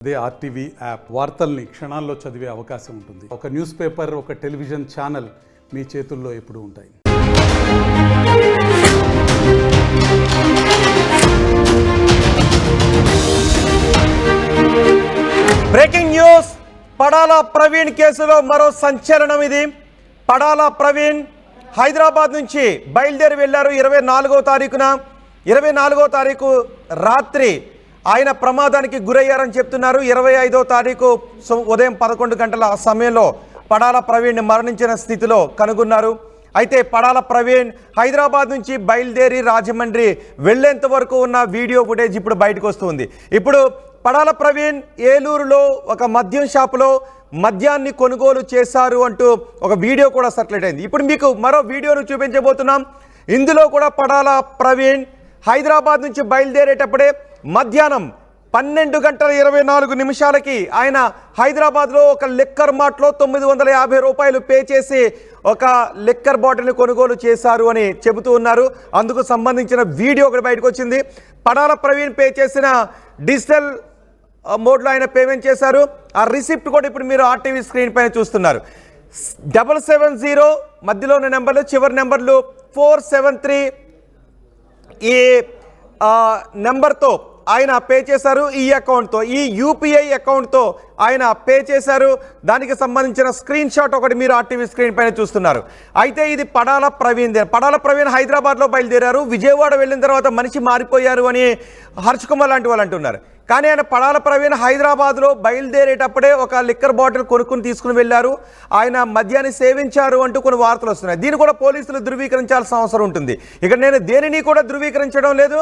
అదే RTV app వార్తల్ని క్షణాల్లో చదివే అవకాశం ఉంటుంది. ఒక న్యూస్ పేపర్, ఒక టెలివిజన్ ఛానల్ మీ చేతుల్లో ఎప్పుడూ ఉంటాయి. Breaking news. పడాల ప్రవీణ్ కేసులో మరో సంచలనం. ఇది పడాల ప్రవీణ్ హైదరాబాద్ నుంచి బయలుదేరి వెళ్ళారు 24వ తారీఖున. 24వ తారీఖు రాత్రి ఆయన ప్రమాదానికి గురయ్యారని చెప్తున్నారు. 25వ తారీఖు ఉదయం 11 గంటల సమయంలో పడాల ప్రవీణ్ మరణించిన స్థితిలో కనుగొన్నారు. అయితే పడాల ప్రవీణ్ హైదరాబాద్ నుంచి బయలుదేరి రాజమండ్రి వెళ్లేంత వరకు ఉన్న వీడియో ఫుటేజ్ ఇప్పుడు బయటకు వస్తుంది. ఇప్పుడు పడాల ప్రవీణ్ ఏలూరులో ఒక మద్యం షాపులో మద్యాన్ని కొనుగోలు చేశారు అంటూ ఒక వీడియో కూడా సర్క్యులేట్ అయింది. ఇప్పుడు మీకు మరో వీడియోను చూపించబోతున్నాం. ఇందులో కూడా పడాల ప్రవీణ్ హైదరాబాద్ నుంచి బయలుదేరేటప్పుడే మధ్యాహ్నం 12:24 ఆయన హైదరాబాద్లో ఒక లిక్కర్ మార్ట్లో 950 రూపాయలు పే చేసి ఒక లిక్కర్ బాటిల్ని కొనుగోలు చేశారు అని చెబుతూ ఉన్నారు. అందుకు సంబంధించిన వీడియో ఒకటి బయటకు వచ్చింది. పడాల ప్రవీణ్ పే చేసిన డిజిటల్ మోడ్లో ఆయన పేమెంట్ చేశారు. ఆ రిసిప్ట్ కూడా ఇప్పుడు మీరు ఆర్టీవీ స్క్రీన్ పైన చూస్తున్నారు. 770 మధ్యలో ఉన్న నెంబర్లు, చివరి నెంబర్లు 473 ఈ నెంబర్తో ఆయన పే చేశారు. ఈ అకౌంట్తో, ఈ యూపీఐ అకౌంట్తో ఆయన పే చేశారు. దానికి సంబంధించిన స్క్రీన్ షాట్ ఒకటి మీరు ఆర్టీవీ స్క్రీన్ పైన చూస్తున్నారు. అయితే ఇది పడాల ప్రవీణ్. పడాల ప్రవీణ్ హైదరాబాద్లో బయలుదేరారు. విజయవాడ వెళ్ళిన తర్వాత మనిషి మారిపోయారు అని హర్ష్ కుమార్ లాంటి వాళ్ళు అంటున్నారు. కానీ ఆయన పడాల ప్రవీణ్ హైదరాబాద్లో బయలుదేరేటప్పుడే ఒక లిక్కర్ బాటిల్ కొనుక్కుని తీసుకుని వెళ్ళారు. ఆయన మద్యాన్ని సేవించారు అంటూ కొన్ని వార్తలు వస్తున్నాయి. దీన్ని కూడా పోలీసులు ధృవీకరించాల్సిన అవసరం ఉంటుంది. ఇక్కడ నేను దేనిని కూడా ధృవీకరించడం లేదు.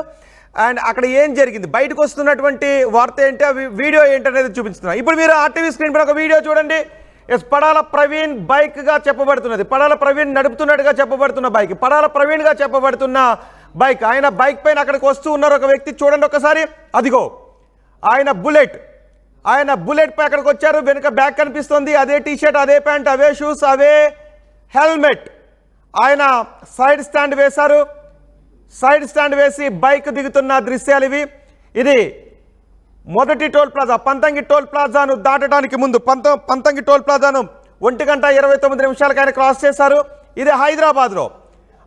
అండ్ అక్కడ ఏం జరిగింది, బయటకు వస్తున్నటువంటి వార్త ఏంటి, అవి వీడియో ఏంటనేది చూపించుతున్నాను. ఇప్పుడు మీరు ఆర్టీవీ స్క్రీన్ పైన ఒక వీడియో చూడండి. పడాల ప్రవీణ్ బైక్గా చెప్పబడుతున్నది, పడాల ప్రవీణ్ నడుపుతున్నట్టుగా చెప్పబడుతున్న బైక్, పడాల ప్రవీణ్గా చెప్పబడుతున్న బైక్. ఆయన బైక్ పైన అక్కడికి వస్తూ ఉన్నారు ఒక వ్యక్తి. చూడండి ఒకసారి, అదిగో ఆయన బుల్లెట్ పై అక్కడికి వచ్చారు. వెనుక బ్యాగ్ కనిపిస్తుంది, అదే టీషర్ట్, అదే ప్యాంట్, అవే షూస్, అవే హెల్మెట్. ఆయన సైడ్ స్టాండ్ వేశారు. సైడ్ స్టాండ్ వేసి బైక్ దిగుతున్న దృశ్యాలు ఇవి. ఇది మొదటి టోల్ ప్లాజా, పంతంగి టోల్ ప్లాజాను దాటడానికి ముందు, పంతంగి టోల్ ప్లాజాను 1:29 ఆయన క్రాస్ చేశారు. ఇది హైదరాబాద్లో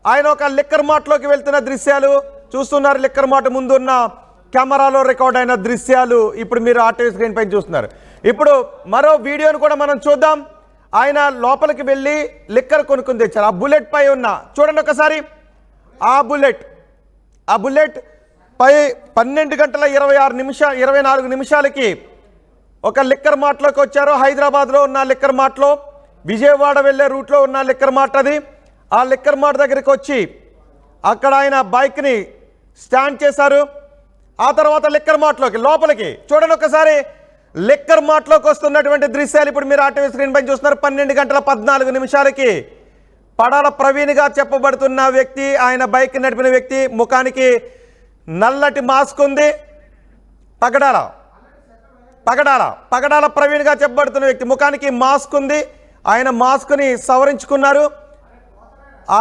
ఆయన ఒక లిక్కర్ మార్ట్లోకి వెళ్తున్న దృశ్యాలు చూస్తున్నారు. లిక్కర్ మార్ట్ ముందు ఉన్న కెమెరాలో రికార్డ్ అయిన దృశ్యాలు ఇప్పుడు మీరు ఆర్టీవీ స్క్రీన్ పైన చూస్తున్నారు. ఇప్పుడు మరో వీడియోను కూడా మనం చూద్దాం. ఆయన లోపలికి వెళ్ళి లిక్కర్ కొనుక్కుని తెచ్చారు. ఆ బుల్లెట్ పై ఉన్న చూడండి ఒకసారి, ఆ బుల్లెట్ పై 12:24 ఒక లిక్కర్ మార్ట్లోకి వచ్చారు. హైదరాబాద్లో ఉన్న లిక్కర్ మార్ట్లో, విజయవాడ వెళ్ళే రూట్లో ఉన్న లిక్కర్ మార్ట్ అది. ఆ లిక్కర్ మార్ట్ దగ్గరికి వచ్చి అక్కడ ఆయన బైక్ని స్టాండ్ చేశారు. ఆ తర్వాత లిక్కర్ మార్ట్లోకి లోపలికి చూడండి ఒకసారి, లిక్కర్ మార్ట్లోకి వస్తున్నటువంటి దృశ్యాలు ఇప్పుడు మీరు ఆర్టీవీ స్క్రీన్ పైన చూస్తున్నారు. 12:14 పడాల ప్రవీణ్గా చెప్పబడుతున్న వ్యక్తి, ఆయన బైక్ నడిపిన వ్యక్తి, ముఖానికి నల్లటి మాస్క్ ఉంది. పగడాల ప్రవీణ్గా చెప్పబడుతున్న వ్యక్తి ముఖానికి మాస్క్ ఉంది. ఆయన మాస్క్ని సవరించుకున్నారు.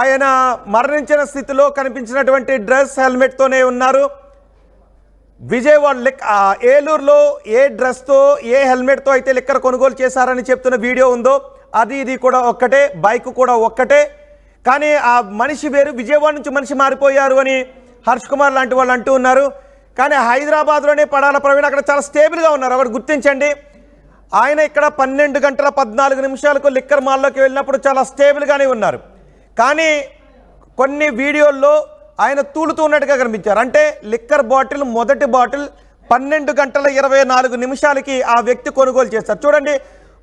ఆయన మరణించిన స్థితిలో కనిపించినటువంటి డ్రెస్, హెల్మెట్తోనే ఉన్నారు. విజయవాడ ఏలూరులో ఏ డ్రెస్తో, ఏ హెల్మెట్తో అయితే లిక్కర్ కొనుగోలు చేశారని చెప్తున్న వీడియో ఉందో అది ఇది కూడా ఒక్కటే, బైక్ కూడా ఒక్కటే. కానీ ఆ మనిషి వేరు, విజయవాడ నుంచి మనిషి మారిపోయారు అని హర్ష్ కుమార్ లాంటి వాళ్ళు అంటూ ఉన్నారు. కానీ హైదరాబాద్లోనే పడాల ప్రవీణ్ అక్కడ చాలా స్టేబుల్గా ఉన్నారు. ఒకటి గుర్తించండి, ఆయన ఇక్కడ 12:14 లిక్కర్ మాల్లోకి వెళ్ళినప్పుడు చాలా స్టేబుల్గానే ఉన్నారు. కానీ కొన్ని వీడియోల్లో ఆయన తూలుతూ ఉన్నట్టుగా కనిపించారు. అంటే లిక్కర్ బాటిల్, మొదటి బాటిల్ 12:24 ఆ వ్యక్తి కొనుగోలు చేస్తారు. చూడండి,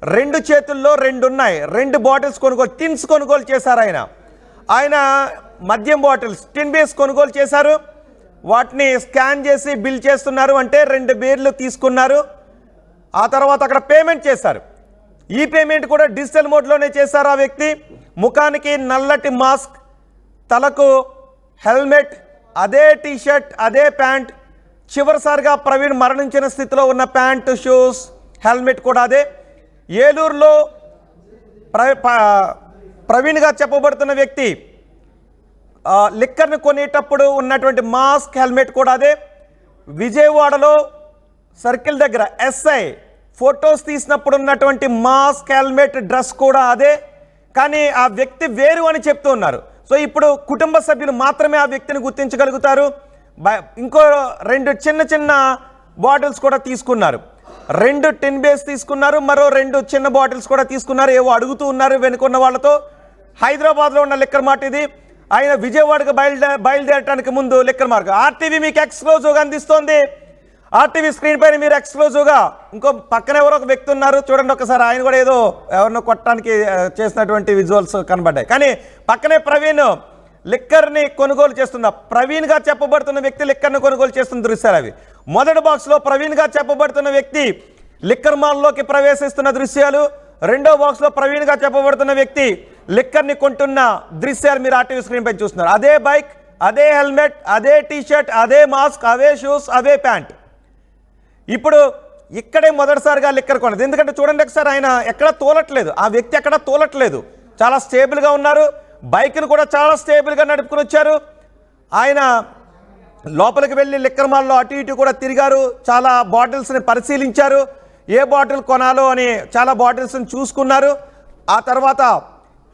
2 చేతుల్లో 2 ఉన్నాయి. 2 బాటిల్స్ కొనుగోలు, టిన్స్ కొనుగోలు చేశారు. ఆయన మద్యం బాటిల్స్, టిన్ బేస్ కొనుగోలు చేశారు. వాటిని స్కాన్ చేసి బిల్ చేస్తున్నారు. అంటే 2 బీర్లు తీసుకున్నారు. ఆ తర్వాత అక్కడ పేమెంట్ చేశారు. ఈ పేమెంట్ కూడా డిజిటల్ మోడ్లోనే చేశారు. ఆ వ్యక్తి ముఖానికి నల్లటి మాస్క్, తలకు హెల్మెట్, అదే టీషర్ట్, అదే ప్యాంట్. చివరిసారిగా ప్రవీణ్ మరణించిన స్థితిలో ఉన్న ప్యాంటు, షూస్, హెల్మెట్ కూడా అదే. ఏలూరులో ప్రవీణ్గా చెప్పబడుతున్న వ్యక్తి లిక్కర్ని కొనేటప్పుడు ఉన్నటువంటి మాస్క్, హెల్మెట్ కూడా అదే. విజయవాడలో సర్కిల్ దగ్గర ఎస్ఐ ఫొటోస్ తీసినప్పుడు ఉన్నటువంటి మాస్క్ హెల్మెట్ డ్రెస్ కూడా అదే, కానీ ఆ వ్యక్తి వేరు అని చెప్తూ ఉన్నారు. సో ఇప్పుడు కుటుంబ సభ్యులు మాత్రమే ఆ వ్యక్తిని గుర్తించగలుగుతారు. ఇంకో 2 చిన్న చిన్న బాటిల్స్ కూడా తీసుకున్నారు, 2 టిన్ బేస్ తీసుకున్నారు, మరో 2 చిన్న బాటిల్స్ కూడా తీసుకున్నారు. ఏవో అడుగుతూ ఉన్నారు వెనుకున్న వాళ్ళతో. హైదరాబాద్లో ఉన్న లిక్కర్ మార్ట్ ఇది. ఆయన విజయవాడకు బయలుదేరటానికి ముందు లిక్కర్ మార్ట్. ఆర్టీవీ మీకు ఎక్స్క్లూజివ్గా అందిస్తోంది. ఆర్టీవీ స్క్రీన్ పైన మీరు ఎక్స్క్లూజివ్గా ఇంకో పక్కన ఎవరో ఒక వ్యక్తి ఉన్నారు చూడండి ఒకసారి. ఆయన కూడా ఏదో ఎవరినో కొట్టడానికి చేసినటువంటి విజువల్స్ కనబడ్డాయి. కానీ పక్కనే ప్రవీణ్ లిక్కర్ని కొనుగోలు చేస్తున్న, ప్రవీణ్గా చెప్పబడుతున్న వ్యక్తి లిక్కర్ని కొనుగోలు చేస్తున్న దృశ్యాలు అవి. మొదటి బాక్స్లో ప్రవీణ్గా చెప్పబడుతున్న వ్యక్తి లిక్కర్ మాల్లోకి ప్రవేశిస్తున్న దృశ్యాలు, రెండో బాక్స్లో ప్రవీణ్గా చెప్పబడుతున్న వ్యక్తి లిక్కర్ని కొంటున్న దృశ్యాలు మీరు ఆర్టీవీ స్క్రీన్ పై చూస్తున్నారు. అదే బైక్, అదే హెల్మెట్, అదే టీషర్ట్, అదే మాస్క్, అవే షూస్, అవే ప్యాంట్. ఇప్పుడు ఇక్కడే మొదటిసారిగా లిక్కర్ కొనదు. ఎందుకంటే చూడండి ఒకసారి, ఆయన ఎక్కడ తోలట్లేదు, ఆ వ్యక్తి ఎక్కడ తోలట్లేదు, చాలా స్టేబుల్గా ఉన్నారు. బైక్ను కూడా చాలా స్టేబుల్గా నడుపుకుని వచ్చారు. ఆయన లోపలికి వెళ్ళి లిక్కర్ మాల్లో అటు ఇటు కూడా తిరిగారు, చాలా బాటిల్స్ని పరిశీలించారు, ఏ బాటిల్ కొనాలో అని చాలా బాటిల్స్ని చూసుకున్నారు. ఆ తర్వాత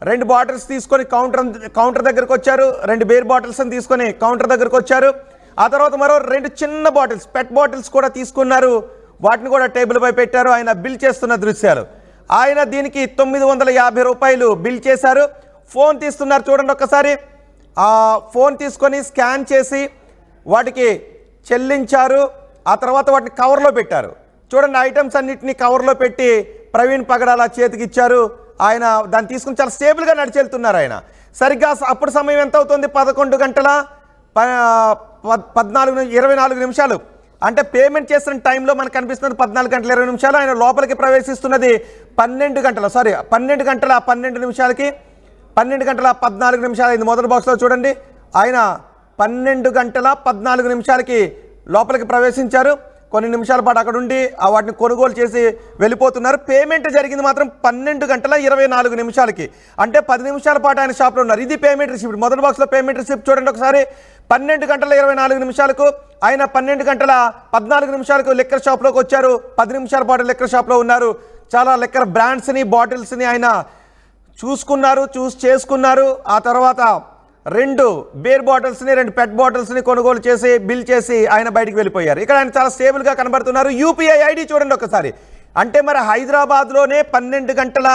2 బాటిల్స్ తీసుకొని కౌంటర్ దగ్గరకు వచ్చారు, 2 బీర్ బాటిల్స్ని తీసుకొని కౌంటర్ దగ్గరకు వచ్చారు. ఆ తర్వాత మరో 2 చిన్న బాటిల్స్, పెట్ బాటిల్స్ కూడా తీసుకున్నారు, వాటిని కూడా టేబుల్ పై పెట్టారు. ఆయన బిల్ చేస్తున్న దృశ్యాలు. ఆయన దీనికి 950 రూపాయలు బిల్ చేశారు. ఫోన్ తీస్తున్నారు చూడండి ఒక్కసారి. ఆ ఫోన్ తీసుకొని స్కాన్ చేసి వాటికి చెల్లించారు. ఆ తర్వాత వాటిని కవర్లో పెట్టారు. చూడండి ఐటమ్స్ అన్నిటినీ కవర్లో పెట్టి ప్రవీణ్ పగడాల చేతికి ఇచ్చారు. ఆయన దాన్ని తీసుకుని చాలా స్టేబుల్గా నడిచెళ్తున్నారు. ఆయన సరిగ్గా అప్పుడు సమయం ఎంత అవుతుంది? 11 గంటల 24 నిమిషాలు. అంటే పేమెంట్ చేసిన టైంలో మనకు కనిపిస్తున్నది 14 గంటల 20 నిమిషాలు. ఆయన లోపలికి ప్రవేశిస్తున్నది 12 గంటల 12 నిమిషాలకి, 12 గంటల 14 నిమిషాలు అయింది. మొదటి బాక్స్లో చూడండి, ఆయన 12 గంటల 14 నిమిషాలకి లోపలికి ప్రవేశించారు. కొన్ని నిమిషాల పాటు అక్కడ ఉండి వాటిని కొనుగోలు చేసి వెళ్ళిపోతున్నారు. పేమెంట్ జరిగింది మాత్రం 12 గంటల 24 నిమిషాలకి. అంటే 10 నిమిషాల పాటు ఆయన షాప్లో ఉన్నారు. ఇది పేమెంట్ రిసిప్ట్. మొదటి బాక్స్లో పేమెంట్ రిసిప్ట్ చూడండి ఒకసారి. 12 గంటల 24 నిమిషాలకు ఆయన 12 గంటల 14 నిమిషాలకు లిక్కర్ షాప్లోకి వచ్చారు. 10 నిమిషాల పాటు లిక్కర్ షాప్లో ఉన్నారు. చాలా లిక్కర్ బ్రాండ్స్ని, బాటిల్స్ని ఆయన చూసుకున్నారు, చేసుకున్నారు. ఆ తర్వాత 2 బీర్ బాటిల్స్ని, 2 పెట్ బాటిల్స్ని కొనుగోలు చేసి బిల్ చేసి ఆయన బయటికి వెళ్ళిపోయారు. ఇక్కడ ఆయన చాలా స్టేబుల్గా కనబడుతున్నారు. యూపీఐ ఐడి చూడండి ఒకసారి. అంటే మరి హైదరాబాద్లోనే 12 గంటల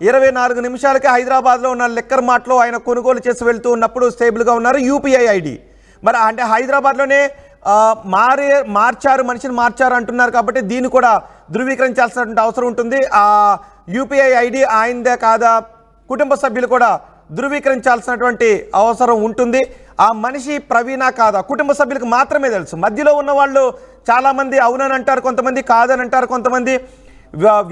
24 నిమిషాలకి హైదరాబాద్లో ఉన్న లిక్కర్ మార్ట్లో ఆయన కొనుగోలు చేసి వెళ్తూ ఉన్నప్పుడు స్టేబుల్గా ఉన్నారు. యూపీఐ ఐడి మరి అంటే హైదరాబాద్లోనే మనిషిని మార్చారు అంటున్నారు కాబట్టి దీన్ని కూడా ధృవీకరించాల్సినటువంటి అవసరం ఉంటుంది. ఆ యూపీఐ ఐడి ఆయనదే కాదా, కుటుంబ సభ్యులు కూడా ధృవీకరించాల్సినటువంటి అవసరం ఉంటుంది. ఆ మనిషి ప్రవీణ కాదా కుటుంబ సభ్యులకు మాత్రమే తెలుసు. మధ్యలో ఉన్న వాళ్ళు చాలామంది అవునని అంటారు, కొంతమంది కాదని అంటారు, కొంతమంది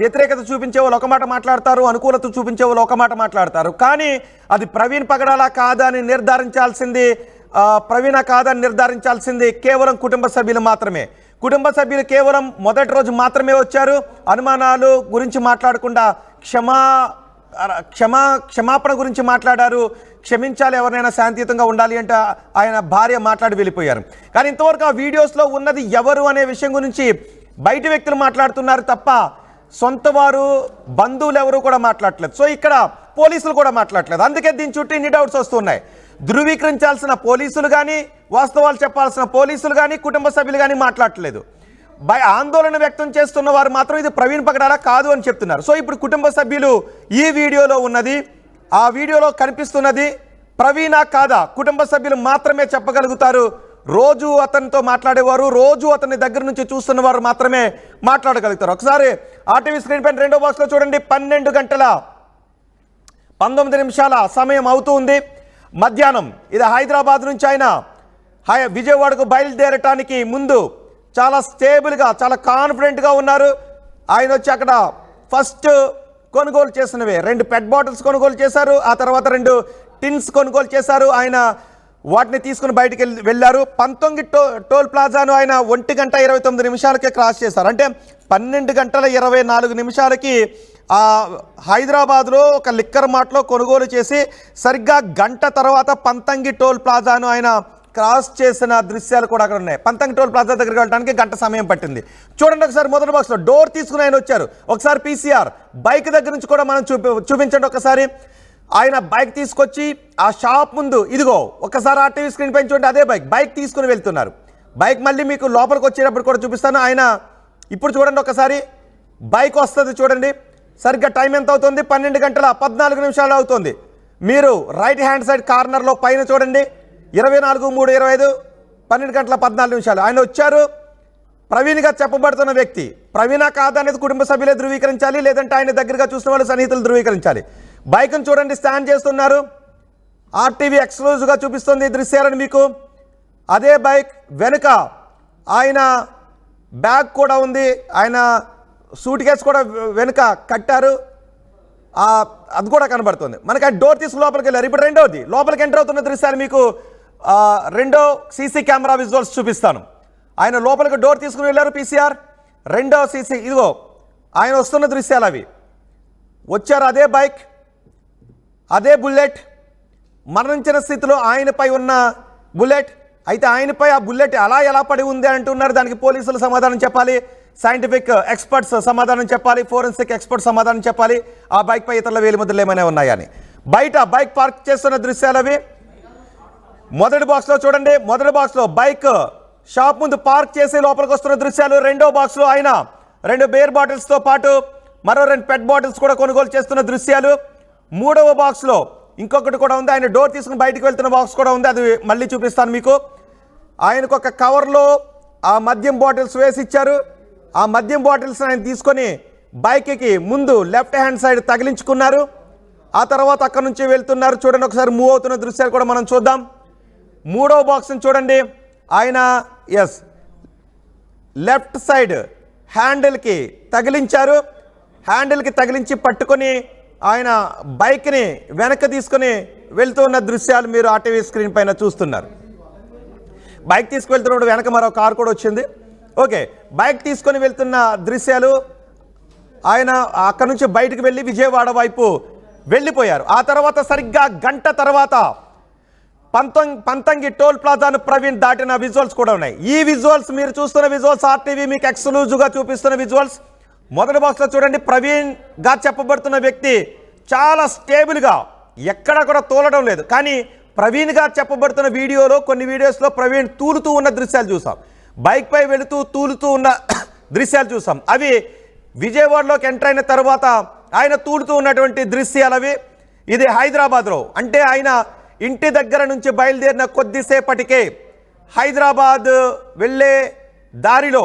వ్యతిరేకత చూపించే వాళ్ళు ఒక మాట మాట్లాడతారు, అనుకూలత చూపించే వాళ్ళు ఒక మాట మాట్లాడతారు. కానీ అది ప్రవీణ్ పగడాల కాదా అని నిర్ధారించాల్సింది, ప్రవీణ కాదని నిర్ధారించాల్సింది కేవలం కుటుంబ సభ్యులు మాత్రమే. కుటుంబ సభ్యులు కేవలం మొదటి రోజు మాత్రమే వచ్చారు. అనుమానాలు గురించి మాట్లాడకుండా క్షమాపణ గురించి మాట్లాడారు. క్షమించాలి, ఎవరినైనా శాంతియుతంగా ఉండాలి అంటే ఆయన భార్య మాట్లాడి వెళ్ళిపోయారు. కానీ ఇంతవరకు ఆ వీడియోస్లో ఉన్నది ఎవరు అనే విషయం గురించి బయట వ్యక్తులు మాట్లాడుతున్నారు తప్ప సొంత వారు, బంధువులు ఎవరు కూడా మాట్లాడట్లేదు. సో ఇక్కడ పోలీసులు కూడా మాట్లాడట్లేదు. అందుకే దీని చుట్టూ ఇన్ని డౌట్స్ వస్తున్నాయి. ధృవీకరించాల్సిన పోలీసులు కానీ, వాస్తవాలు చెప్పాల్సిన పోలీసులు కానీ, కుటుంబ సభ్యులు కానీ మాట్లాడట్లేదు. ఆందోళన వ్యక్తం చేస్తున్న వారు మాత్రం ఇది ప్రవీణ్ పగడాల కాదు అని చెప్తున్నారు. సో ఇప్పుడు కుటుంబ సభ్యులు ఈ వీడియోలో ఉన్నది, ఆ వీడియోలో కనిపిస్తున్నది ప్రవీణ కాదా కుటుంబ సభ్యులు మాత్రమే చెప్పగలుగుతారు. రోజు అతనితో మాట్లాడేవారు, రోజు అతని దగ్గర నుంచి చూస్తున్న వారు మాత్రమే మాట్లాడగలుగుతారు. ఒకసారి ఆర్టీవీ స్క్రీన్ పైన రెండో బాక్స్లో చూడండి. 12 గంటల 19 నిమిషాల సమయం అవుతుంది, మధ్యాహ్నం. ఇది హైదరాబాద్ నుంచి ఆయన విజయవాడకు బయలుదేరటానికి ముందు చాలా స్టేబుల్గా, చాలా కాన్ఫిడెంట్గా ఉన్నారు. ఆయన వచ్చి అక్కడ ఫస్ట్ కొనుగోలు చేసినవే 2 పెట్ బాటిల్స్ కొనుగోలు చేశారు. ఆ తర్వాత 2 టిన్స్ కొనుగోలు చేశారు. ఆయన వాటిని తీసుకుని బయటికి వెళ్ళారు. 19 టోల్ ప్లాజాను ఆయన 1 గంట 29 నిమిషాలకే క్రాస్ చేశారు. అంటే 12 గంటల 24 నిమిషాలకి హైదరాబాద్లో ఒక లిక్కర్ మార్ట్లో కొనుగోలు చేసి సరిగ్గా గంట తర్వాత 19 టోల్ ప్లాజాను ఆయన క్రాస్ చేసిన దృశ్యాలు కూడా అక్కడ ఉన్నాయి. పంతంగి టోల్ ప్లాజా దగ్గరికి వెళ్ళడానికి గంట సమయం పట్టింది. చూడండి ఒకసారి మొదటి బాక్స్లో డోర్ తీసుకుని ఆయన వచ్చారు. ఒకసారి పీసీఆర్ బైక్ దగ్గర నుంచి కూడా మనం చూపించండి ఒకసారి. ఆయన బైక్ తీసుకొచ్చి ఆ షాప్ ముందు ఇదిగో ఒకసారి ఆ టీవీ స్క్రీన్ పైన చూడండి, అదే బైక్ తీసుకుని వెళ్తున్నారు. బైక్ మళ్ళీ మీకు లోపలికి వచ్చేటప్పుడు కూడా చూపిస్తాను. ఆయన ఇప్పుడు చూడండి ఒకసారి బైక్ వస్తుంది చూడండి. సరిగ్గా టైం ఎంత అవుతుంది? 12:14 అవుతుంది. మీరు రైట్ హ్యాండ్ సైడ్ కార్నర్లో పైన చూడండి 24:03:25 12:14 ఆయన వచ్చారు. ప్రవీణ్గా చెప్పబడుతున్న వ్యక్తి ప్రవీణ కాదనేది కుటుంబ సభ్యులే ధృవీకరించాలి, లేదంటే ఆయన దగ్గరగా చూసిన వాళ్ళు సన్నిహితులు ధృవీకరించాలి. బైక్ను చూడండి స్టాండ్ చేస్తున్నారు. ఆర్టీవీ ఎక్స్క్లూజివ్గా చూపిస్తుంది ఈ దృశ్యాలను మీకు. అదే బైక్ వెనుక ఆయన బ్యాగ్ కూడా ఉంది, ఆయన సూట్ కేసు కూడా వెనుక కట్టారు, అది కూడా కనబడుతుంది మనకి. ఆ డోర్ తీసుకుని లోపలికి వెళ్ళారు. ఇప్పుడు రెండోది లోపలికి ఎంటర్ అవుతున్న దృశ్యాలు మీకు రెండో సీసీ కెమెరా విజువల్స్ చూపిస్తాను. ఆయన లోపలికి డోర్ తీసుకుని వెళ్ళారు పీసీఆర్. రెండో సీసీ ఇదిగో ఆయన వస్తున్న దృశ్యాలు అవి. వచ్చారు అదే బైక్, అదే బుల్లెట్, మరణించిన స్థితిలో ఆయనపై ఉన్న బుల్లెట్. అయితే ఆయనపై ఆ బుల్లెట్ ఎలా పడి ఉంది అంటున్నారు. దానికి పోలీసులు సమాధానం చెప్పాలి, సైంటిఫిక్ ఎక్స్పర్ట్స్ సమాధానం చెప్పాలి, ఫోరెన్సిక్ ఎక్స్పర్ట్స్ సమాధానం చెప్పాలి ఆ బైక్ పై ఇతరుల వేలిముద్రలు ఏమైనా ఉన్నాయని. బయట బైక్ పార్క్ చేస్తున్న దృశ్యాలు అవి. మొదటి బాక్స్లో చూడండి, మొదటి బాక్స్లో బైక్ షాప్ ముందు పార్క్ చేసి లోపలికి వస్తున్న దృశ్యాలు. రెండో బాక్స్లో ఆయన 2 బేర్ బాటిల్స్తో పాటు మరో 2 పెట్ బాటిల్స్ కూడా కొనుగోలు చేస్తున్న దృశ్యాలు. మూడవ బాక్స్లో ఇంకొకటి కూడా ఉంది, ఆయన డోర్ తీసుకుని బయటకు వెళ్తున్న బాక్స్ కూడా ఉంది, అది మళ్ళీ చూపిస్తాను మీకు. ఆయనకు ఒక కవర్లో ఆ మద్యం బాటిల్స్ వేసి ఇచ్చారు. ఆ మద్యం బాటిల్స్ ఆయన తీసుకొని బైక్కి ముందు లెఫ్ట్ హ్యాండ్ సైడ్ తగిలించుకున్నారు. ఆ తర్వాత అక్కడ నుంచి వెళ్తున్నారు. చూడండి ఒకసారి మూవ్ అవుతున్న దృశ్యాలు కూడా మనం చూద్దాం. మూడవ బాక్స్ని చూడండి, ఆయన లెఫ్ట్ సైడ్ హ్యాండిల్కి తగిలించారు. హ్యాండిల్కి తగిలించి పట్టుకొని ఆయన బైక్ని వెనక్కి తీసుకొని వెళ్తున్న దృశ్యాలు మీరు ఆర్టీవీ స్క్రీన్ పైన చూస్తున్నారు. బైక్ తీసుకువెళ్తున్నప్పుడు వెనక మరో కారు కూడా వచ్చింది. ఓకే, బైక్ తీసుకొని వెళ్తున్న దృశ్యాలు. ఆయన అక్కడి నుంచి బయటకు వెళ్ళి విజయవాడ వైపు వెళ్ళిపోయారు. ఆ తర్వాత సరిగ్గా గంట తర్వాత పంతంగి టోల్ ప్లాజాను ప్రవీణ్ దాటిన విజువల్స్ కూడా ఉన్నాయి. ఈ విజువల్స్ మీరు చూస్తున్న విజువల్స్ ఆర్టీవీ మీకు ఎక్స్క్లూజివ్గా చూపిస్తున్న విజువల్స్. మొదటి బాక్స్లో చూడండి, ప్రవీణ్గా చెప్పబడుతున్న వ్యక్తి చాలా స్టేబుల్గా ఎక్కడా కూడా తోలడం లేదు. కానీ ప్రవీణ్గా చెప్పబడుతున్న వీడియోలో కొన్ని వీడియోస్లో ప్రవీణ్ తూలుతూ ఉన్న దృశ్యాలు చూసాం, బైక్ పై వెళుతూ తూలుతూ ఉన్న దృశ్యాలు చూసాం. అవి విజయవాడలోకి ఎంటర్ అయిన తర్వాత ఆయన తూలుతూ ఉన్నటువంటి దృశ్యాలు అవి. ఇది హైదరాబాద్లో, అంటే ఆయన ఇంటి దగ్గర నుంచి బయలుదేరిన కొద్దిసేపటికే హైదరాబాద్ వెళ్ళే దారిలో,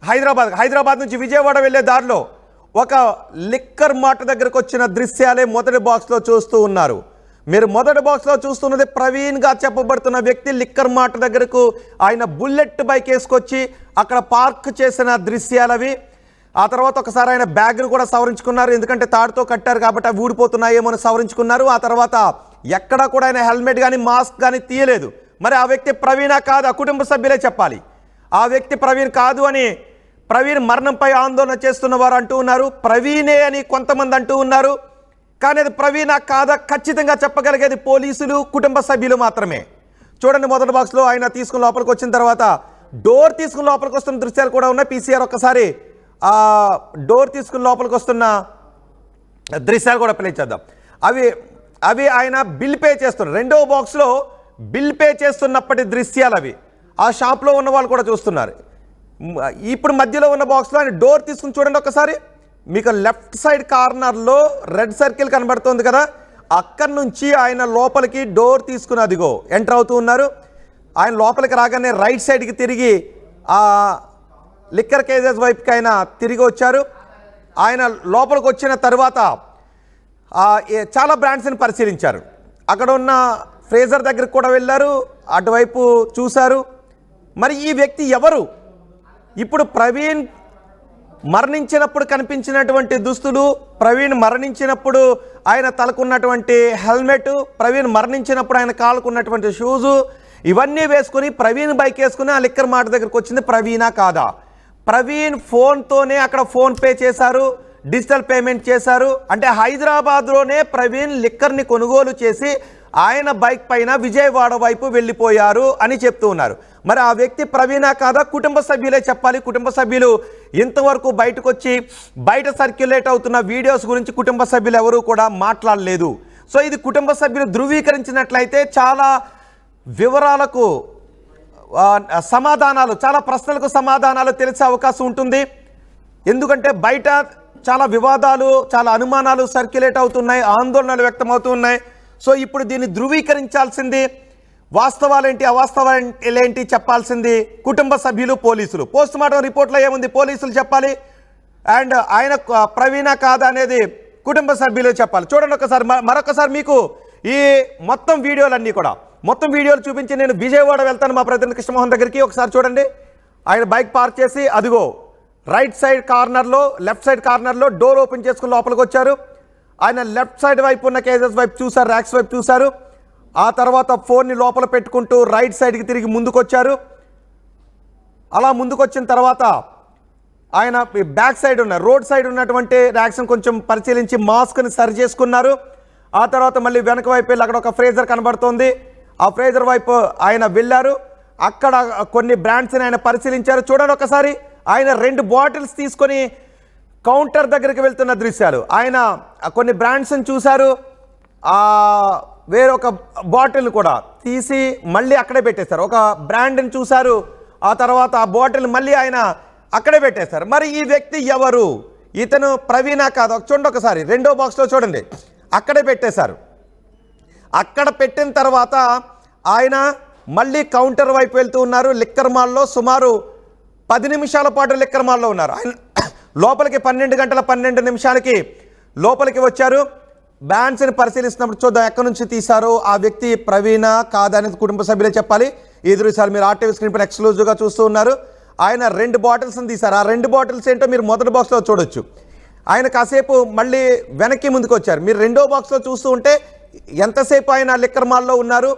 హైదరాబాద్ నుంచి విజయవాడ వెళ్ళే దారిలో ఒక లిక్కర్ మార్ట్ దగ్గరకు వచ్చిన దృశ్యాలే మొదటి బాక్స్లో చూస్తూ ఉన్నారు. మీరు మొదటి బాక్స్లో చూస్తున్నది ప్రవీణ్గా చెప్పబడుతున్న వ్యక్తి లిక్కర్ మార్ట్ దగ్గరకు ఆయన బుల్లెట్ బైక్ వేసుకొచ్చి అక్కడ పార్క్ చేసిన దృశ్యాలవి. ఆ తర్వాత ఒకసారి ఆయన బ్యాగ్ను కూడా సవరించుకున్నారు, ఎందుకంటే తాడుతో కట్టారు కాబట్టి అవి ఊడిపోతున్నాయేమో అని సవరించుకున్నారు. ఆ తర్వాత ఎక్కడా కూడా ఆయన హెల్మెట్ కానీ మాస్క్ కానీ తీయలేదు. మరి ఆ వ్యక్తి ప్రవీణ కాదు, ఆ కుటుంబ సభ్యులే చెప్పాలి. ఆ వ్యక్తి ప్రవీణ్ కాదు అని ప్రవీణ్ మరణంపై ఆందోళన చేస్తున్న వారు అంటూ ఉన్నారు, ప్రవీణే అని కొంతమంది అంటూ ఉన్నారు. కానీ అది ప్రవీణ కాదా ఖచ్చితంగా చెప్పగలిగేది పోలీసులు, కుటుంబ సభ్యులు మాత్రమే. చూడండి మొదటి బాక్స్లో ఆయన తీసుకుని లోపలికి వచ్చిన తర్వాత డోర్ తీసుకుని లోపలికి వస్తున్న దృశ్యాలు కూడా ఉన్నాయి. పీసీఆర్ ఒక్కసారి ఆ డోర్ తీసుకుని లోపలికి వస్తున్న దృశ్యాలు కూడా ప్లే చేద్దాం. అవి ఆయన బిల్ పే చేస్తున్నారు. రెండవ బాక్స్లో బిల్ పే చేస్తున్నప్పటి దృశ్యాలు అవి. ఆ షాప్లో ఉన్న వాళ్ళు కూడా చూస్తున్నారు. ఇప్పుడు మధ్యలో ఉన్న బాక్స్లో ఆయన డోర్ తీసుకుని చూడండి ఒకసారి. మీకు లెఫ్ట్ సైడ్ కార్నర్లో రెడ్ సర్కిల్ కనబడుతుంది కదా, అక్కడి నుంచి ఆయన లోపలికి డోర్ తీసుకుని అదిగో ఎంటర్ అవుతూ ఉన్నారు. ఆయన లోపలికి రాగానే రైట్ సైడ్కి తిరిగి ఆ లిక్కర్ కేజెస్ వైపుకి ఆయన తిరిగి వచ్చారు. ఆయన లోపలికి వచ్చిన తర్వాత చాలా బ్రాండ్స్ని పరిశీలించారు. అక్కడ ఉన్న ఫ్రేజర్ దగ్గరికి కూడా వెళ్ళారు, అటువైపు చూశారు. మరి ఈ వ్యక్తి ఎవరు? ఇప్పుడు ప్రవీణ్ మరణించినప్పుడు కనిపించినటువంటి దుస్తులు, ప్రవీణ్ మరణించినప్పుడు ఆయన తలకున్నటువంటి హెల్మెట్, ప్రవీణ్ మరణించినప్పుడు ఆయన కాలుకున్నటువంటి షూజు, ఇవన్నీ వేసుకుని ప్రవీణ్ బైక్ వేసుకుని ఆ లిక్కర్ మార్ట్ దగ్గరికి వచ్చింది ప్రవీణా కాదా? ప్రవీణ్ ఫోన్తోనే అక్కడ ఫోన్ పే చేశారు, డిజిటల్ పేమెంట్ చేశారు. అంటే హైదరాబాద్లోనే ప్రవీణ్ లిక్కర్ని కొనుగోలు చేసి ఆయన బైక్ పైన విజయవాడ వైపు వెళ్ళిపోయారు అని చెప్తూ ఉన్నారు. మరి ఆ వ్యక్తి ప్రవీణ కాదా, కుటుంబ సభ్యులే చెప్పాలి. కుటుంబ సభ్యులు ఇంతవరకు బయటకు వచ్చి బయట సర్క్యులేట్ అవుతున్న వీడియోస్ గురించి కుటుంబ సభ్యులు ఎవరూ కూడా మాట్లాడలేదు. సో ఇది కుటుంబ సభ్యులు ధృవీకరించినట్లయితే చాలా వివరాలకు సమాధానాలు, చాలా ప్రశ్నలకు సమాధానాలు తెలిసే అవకాశం ఉంటుంది. ఎందుకంటే బయట చాలా వివాదాలు, చాలా అనుమానాలు సర్క్యులేట్ అవుతున్నాయి, ఆందోళనలు వ్యక్తమవుతున్నాయి. సో ఇప్పుడు దీన్ని ధృవీకరించాల్సింది వాస్తవాలేంటి అవాస్తవాలేంటి చెప్పాల్సింది కుటుంబ సభ్యులు, పోలీసులు. పోస్ట్ మార్టం రిపోర్ట్లో ఏముంది పోలీసులు చెప్పాలి, అండ్ ఆయన ప్రవీణ కాదా అనేది కుటుంబ సభ్యులు చెప్పాలి. చూడండి ఒకసారి, మరొకసారి మీకు ఈ మొత్తం వీడియోలు చూపించి నేను విజయవాడ వెళ్తాను మా ప్రతినిధి కృష్ణమోహన్ దగ్గరికి. ఒకసారి చూడండి, ఆయన బైక్ పార్క్ చేసి అదిగో లెఫ్ట్ సైడ్ కార్నర్లో డోర్ ఓపెన్ చేసుకుని లోపలికి వచ్చారు. ఆయన లెఫ్ట్ సైడ్ వైపు ఉన్న కేజెస్ వైపు చూశారు, ర్యాక్స్ వైపు చూశారు. ఆ తర్వాత ఫోన్ని లోపల పెట్టుకుంటూ రైట్ సైడ్కి తిరిగి ముందుకు వచ్చారు. అలా ముందుకు వచ్చిన తర్వాత ఆయన బ్యాక్ సైడ్ ఉన్న రోడ్ సైడ్ ఉన్నటువంటి ర్యాక్స్ని కొంచెం పరిశీలించి మాస్క్ని సరి చేసుకున్నారు. ఆ తర్వాత మళ్ళీ వెనక వైపు వెళ్ళి అక్కడ ఒక ఫ్రేజర్ కనబడుతోంది, ఆ ఫ్రేజర్ వైపు ఆయన వెళ్ళారు. అక్కడ కొన్ని బ్రాండ్స్ని ఆయన పరిశీలించారు. చూడండి ఒకసారి, ఆయన 2 బాటిల్స్ తీసుకొని కౌంటర్ దగ్గరికి వెళ్తున్న దృశ్యాలు. ఆయన కొన్ని బ్రాండ్స్ని చూశారు, వేరొక బాటిల్ కూడా తీసి మళ్ళీ అక్కడే పెట్టేశారు. ఒక బ్రాండ్ని చూశారు, ఆ తర్వాత ఆ బాటిల్ మళ్ళీ ఆయన అక్కడే పెట్టేశారు. మరి ఈ వ్యక్తి ఎవరు? ఇతను ప్రవీణ కాదు. చూడండి ఒకసారి, 2వ బాక్స్లో చూడండి, అక్కడే పెట్టేశారు. అక్కడ పెట్టిన తర్వాత ఆయన మళ్ళీ కౌంటర్ వైపు వెళ్తూ ఉన్నారు. లిక్కర్ మాల్లో సుమారు 10 నిమిషాల పాటు లిక్కర్ మాల్లో ఉన్నారు. ఆయన లోపలికి 12:12 లోపలికి వచ్చారు. బ్యాన్స్ని పరిశీలిస్తున్నప్పుడు చూద్దాం ఎక్కడి నుంచి తీశారో ఆ వ్యక్తి ప్రవీణ కాదనేది కుటుంబ సభ్యులే చెప్పాలి. ఈ దృశ్యాలు మీరు ఆర్టీవీ స్క్రీన్ పైన ఎక్స్క్లూజివ్గా చూస్తూ ఉన్నారు. ఆయన 2 బాటిల్స్ని తీశారు. ఆ 2 బాటిల్స్ ఏంటో మీరు మొదటి బాక్స్లో చూడొచ్చు. ఆయన కాసేపు మళ్ళీ వెనక్కి ముందుకు వచ్చారు. మీరు 2వ బాక్స్లో చూస్తూ ఉంటే ఎంతసేపు ఆయన లిక్కర్ మాల్లో ఉన్నారు,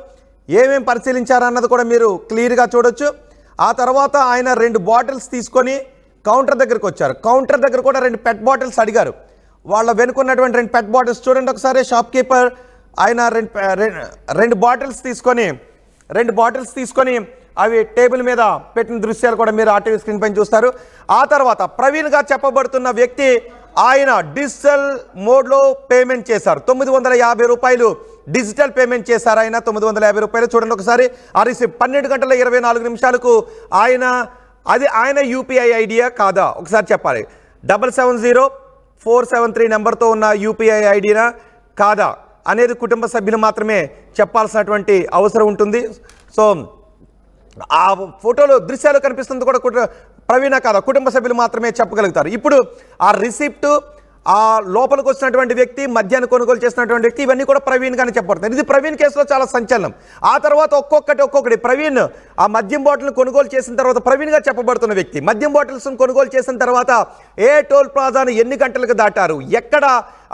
ఏమేమి పరిశీలించారన్నది కూడా మీరు క్లియర్గా చూడొచ్చు. ఆ తర్వాత ఆయన 2 బాటిల్స్ తీసుకొని కౌంటర్ దగ్గరికి వచ్చారు. కౌంటర్ దగ్గర కూడా 2 పెట్ బాటిల్స్ అడిగారు. వాళ్ళ వెనుకున్నటువంటి 2 పెట్ బాటిల్స్ చూడండి ఒకసారి. షాప్ కీపర్ ఆయన 2 బాటిల్స్ తీసుకొని అవి టేబుల్ మీద పెట్టిన దృశ్యాలు కూడా మీరు ఆర్టీవీ స్క్రీన్ పైన చూస్తారు. ఆ తర్వాత ప్రవీణ్గా చెప్పబడుతున్న వ్యక్తి ఆయన డిజిటల్ మోడ్లో పేమెంట్ చేశారు. 950 రూపాయలు డిజిటల్ పేమెంట్ చేశారు ఆయన. 950 రూపాయలు చూడండి ఒకసారి. ఆ రిసిప్ట్ 12:24 ఆయన యూపీఐ ఐడియా కాదా ఒకసారి చెప్పాలి. 770473 నెంబర్తో ఉన్న యూపీఐ ఐడినా కాదా అనేది కుటుంబ సభ్యులు మాత్రమే చెప్పాల్సినటువంటి అవసరం ఉంటుంది. సో ఆ ఫోటోలో దృశ్యాలు కనిపిస్తుంది కూడా ప్రవీణ కాదా కుటుంబ సభ్యులు మాత్రమే చెప్పగలుగుతారు. ఇప్పుడు ఆ రిసిప్ట్, ఆ లోపలికి వచ్చినటువంటి వ్యక్తి, మద్యాన్ని కొనుగోలు చేసినటువంటి వ్యక్తి, ఇవన్నీ కూడా ప్రవీణ్ గానే చెప్పబడుతుంది. ఇది ప్రవీణ్ కేసులో చాలా సంచలనం. ఆ తర్వాత ఒక్కొక్కటి ప్రవీణ్ ఆ మద్యం బాటిల్ని కొనుగోలు చేసిన తర్వాత ప్రవీణ్గా చెప్పబడుతున్న వ్యక్తి మద్యం బాటిల్స్ని కొనుగోలు చేసిన తర్వాత ఏ టోల్ ప్లాజాను ఎన్ని గంటలకు దాటారు, ఎక్కడ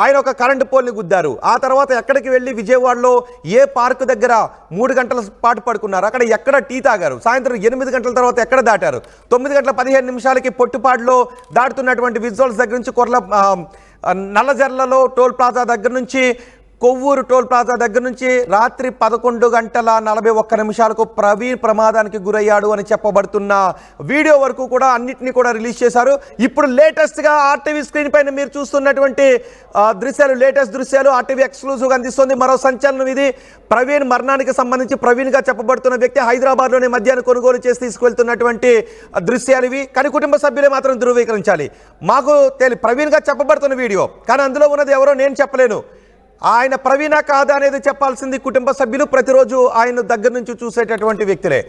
ఆయన ఒక కరెంటు పోల్ని గుద్దారు, ఆ తర్వాత ఎక్కడికి వెళ్ళి విజయవాడలో ఏ పార్కు దగ్గర 3 గంటల పాటు పడుకున్నారు, అక్కడ ఎక్కడ టీ తాగారు, సాయంత్రం 8 గంటల తర్వాత ఎక్కడ దాటారు, 9:15 పొట్టుపాడులో దాటుతున్నటువంటి విజువల్స్ దగ్గర నుంచి నల్లజర్లలో టోల్ ప్లాజా దగ్గర నుంచి కొవ్వూరు టోల్ ప్లాజా దగ్గర నుంచి రాత్రి 11:41 ప్రవీణ్ ప్రమాదానికి గురయ్యాడు అని చెప్పబడుతున్న వీడియో వరకు కూడా అన్నిటినీ కూడా రిలీజ్ చేశారు. ఇప్పుడు లేటెస్ట్గా ఆర్టీవీ స్క్రీన్ పైన మీరు చూస్తున్నటువంటి లేటెస్ట్ దృశ్యాలు ఆర్టీవీ ఎక్స్క్లూజివ్గా అందిస్తుంది. మరో సంచలనం ఇది. ప్రవీణ్ మరణానికి సంబంధించి ప్రవీణ్గా చెప్పబడుతున్న వ్యక్తి హైదరాబాద్లోని మద్యాన్ని కొనుగోలు చేసి తీసుకువెళ్తున్నటువంటి దృశ్యాలు ఇవి. కానీ కుటుంబ సభ్యులే మాత్రం ధృవీకరించాలి. మాకు ప్రవీణ్గా చెప్పబడుతున్న వీడియో, కానీ అందులో ఉన్నది ఎవరో నేను చెప్పలేను. ఆయన ప్రవీణ కాదా అనేది చెప్పాల్సింది కుటుంబ సభ్యులు. ప్రతిరోజు ఆయన దగ్గర నుంచి చూసేటటువంటి వ్యక్తులే.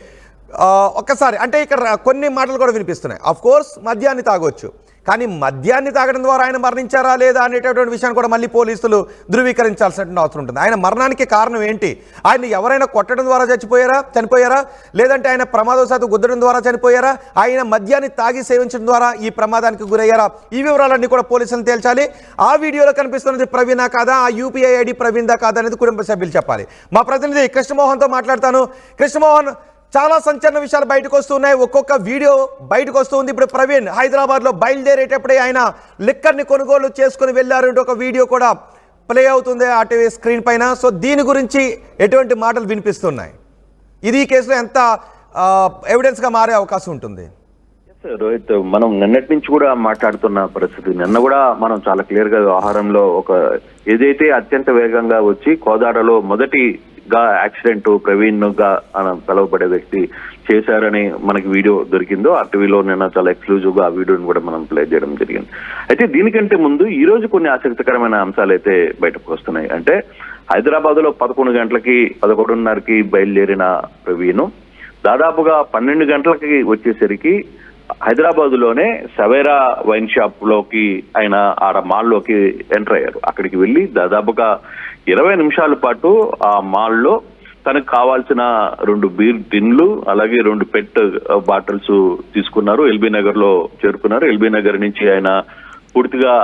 ఒక్కసారి అంటే ఇక్కడ కొన్ని మాటలు కూడా వినిపిస్తున్నాయి. ఆఫ్ కోర్స్ మద్యాన్ని తాగొచ్చు, కానీ మద్యాన్ని తాగడం ద్వారా ఆయన మరణించారా లేదా అనేటటువంటి విషయాన్ని కూడా మళ్ళీ పోలీసులు ధృవీకరించాల్సినటువంటి అవసరం ఉంటుంది. ఆయన మరణానికి కారణం ఏంటి? ఆయన ఎవరైనా కొట్టడం ద్వారా చనిపోయారా, లేదంటే ఆయన ప్రమాదవశాత్తు గుద్దడం ద్వారా చనిపోయారా, ఆయన మద్యాన్ని తాగి సేవించడం ద్వారా ఈ ప్రమాదానికి గురయ్యారా? ఈ వివరాలన్నీ కూడా పోలీసులు తేల్చాలి. ఆ వీడియోలో కనిపిస్తున్నది ప్రవీణ కాదా, ఆ యూపీఐ ఐడి ప్రవీణ్ దా కాదా అనేది కుటుంబ సభ్యులు చెప్పాలి. మా ప్రతినిధి కృష్ణమోహన్తో మాట్లాడతాను. కృష్ణమోహన్, చాలా సంచలన విషయాలు బయటకు వస్తున్నాయి, ఒక్కొక్క వీడియో బయటకు వస్తుంది. ఇప్పుడు ప్రవీణ్ హైదరాబాద్లో బయలుదేరేటప్పుడే ఆయన లిక్కర్ని కొనుగోలు చేసుకుని వెళ్ళారు. ఒక వీడియో కూడా ప్లే అవుతుంది ఆ టీవీ స్క్రీన్ పైన. సో దీని గురించి ఎటువంటి మాటలు వినిపిస్తున్నాయి? ఇది ఈ కేసులో ఎంత ఎవిడెన్స్గా మారే అవకాశం ఉంటుంది? రోహిత్, మనం నిన్నటి నుంచి కూడా మాట్లాడుతున్న పరిస్థితి. నిన్న కూడా మనం చాలా క్లియర్ గా వ్యవహారంలో ఏదైతే అత్యంత వేగంగా వచ్చి కోదాడలో మొదటిగా యాక్సిడెంట్ ప్రవీణ్ గా పిలువబడే వ్యక్తి చేశారని మనకి వీడియో దొరికిందో ఆర్టీవీలో నిన్న చాలా ఎక్స్క్లూజివ్ గా ఆ వీడియోని కూడా మనం ప్లే చేయడం జరిగింది. అయితే దీనికంటే ముందు ఈ రోజు కొన్ని ఆసక్తికరమైన అంశాలు అయితే బయటకు వస్తున్నాయి. అంటే హైదరాబాద్ లో 11 గంటలకి 11:30కి బయలుదేరిన ప్రవీణ్ దాదాపుగా 12 గంటలకి వచ్చేసరికి హైదరాబాద్ లోనే సవేరా వైన్ షాప్ లోకి ఆయన ఆడ మాల్లోకి ఎంటర్ అయ్యారు. అక్కడికి వెళ్లి దాదాపుగా 20 నిమిషాల పాటు ఆ మాల్లో తనకు కావాల్సిన 2 బీర్ టిన్లు అలాగే 2 పెట్ బాటిల్స్ తీసుకున్నారు. ఎల్బీ నగర్ లో చేరుకున్నారు. ఎల్బీ నగర్ నుంచి ఆయన పూర్తిగా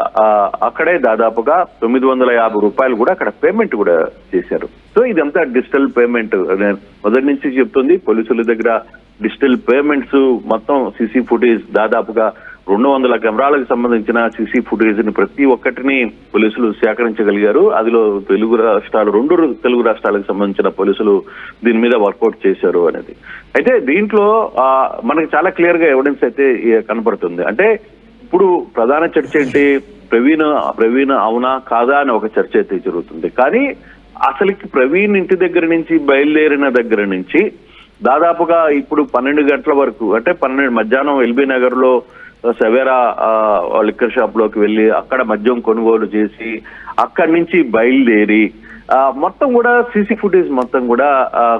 అక్కడే దాదాపుగా 950 రూపాయలు కూడా అక్కడ పేమెంట్ కూడా చేశారు. సో ఇదంతా డిజిటల్ పేమెంట్. మొదటి నుంచి చెప్తుంది, పోలీసుల దగ్గర డిజిటల్ పేమెంట్స్ మొత్తం సీసీ ఫుటేజ్ దాదాపుగా 200 కెమెరాలకు సంబంధించిన సీసీ ఫుటేజ్ ని ప్రతి ఒక్కటిని పోలీసులు సేకరించగలిగారు. అందులో 2 తెలుగు రాష్ట్రాలకు సంబంధించిన పోలీసులు దీని మీద వర్కౌట్ చేశారు అనేది. అయితే దీంట్లో మనకి చాలా క్లియర్ గా ఎవిడెన్స్ అయితే కనపడుతుంది. అంటే ఇప్పుడు ప్రధాన చర్చ ఏంటి, ప్రవీణ్ అవునా కాదా అని ఒక చర్చ అయితే జరుగుతుంది. కానీ అసలుకి ప్రవీణ్ ఇంటి దగ్గర నుంచి బయలుదేరిన దగ్గర నుంచి దాదాపుగా ఇప్పుడు 12 గంటల వరకు, అంటే మధ్యాహ్నం ఎల్బీ నగర్ లో సవేరా లిక్కర్ షాప్ లోకి వెళ్లి అక్కడ మద్యం కొనుగోలు చేసి అక్కడి నుంచి బయలుదేరి మొత్తం కూడా సీసీ ఫుటేజ్ మొత్తం కూడా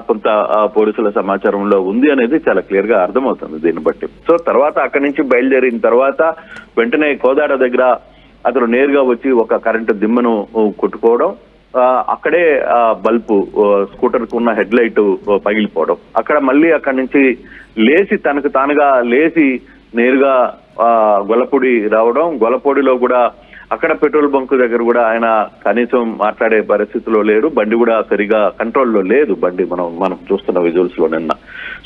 కొంత పోలీసుల సమాచారంలో ఉంది అనేది చాలా క్లియర్ గా అర్థమవుతుంది దీన్ని బట్టి. సో తర్వాత అక్కడి నుంచి బయలుదేరిన తర్వాత వెంటనే కోదాడ దగ్గర అతను నేరుగా వచ్చి ఒక కరెంటు దిమ్మను కొట్టుకోవడం, అక్కడే బల్బు స్కూటర్ కు ఉన్న హెడ్ లైట్ పగిలిపోవడం, అక్కడ మళ్ళీ అక్కడి నుంచి లేచి తనకు తానుగా లేచి నేరుగా గొల్లపూడి రావడం, గొల్లపూడిలో కూడా అక్కడ పెట్రోల్ బంక్ దగ్గర కూడా ఆయన కనీసం మాట్లాడే పరిస్థితిలో లేడు. బండి కూడా సరిగా కంట్రోల్లో లేదు బండి, మనం చూస్తున్న విజువల్స్ లో నిన్న.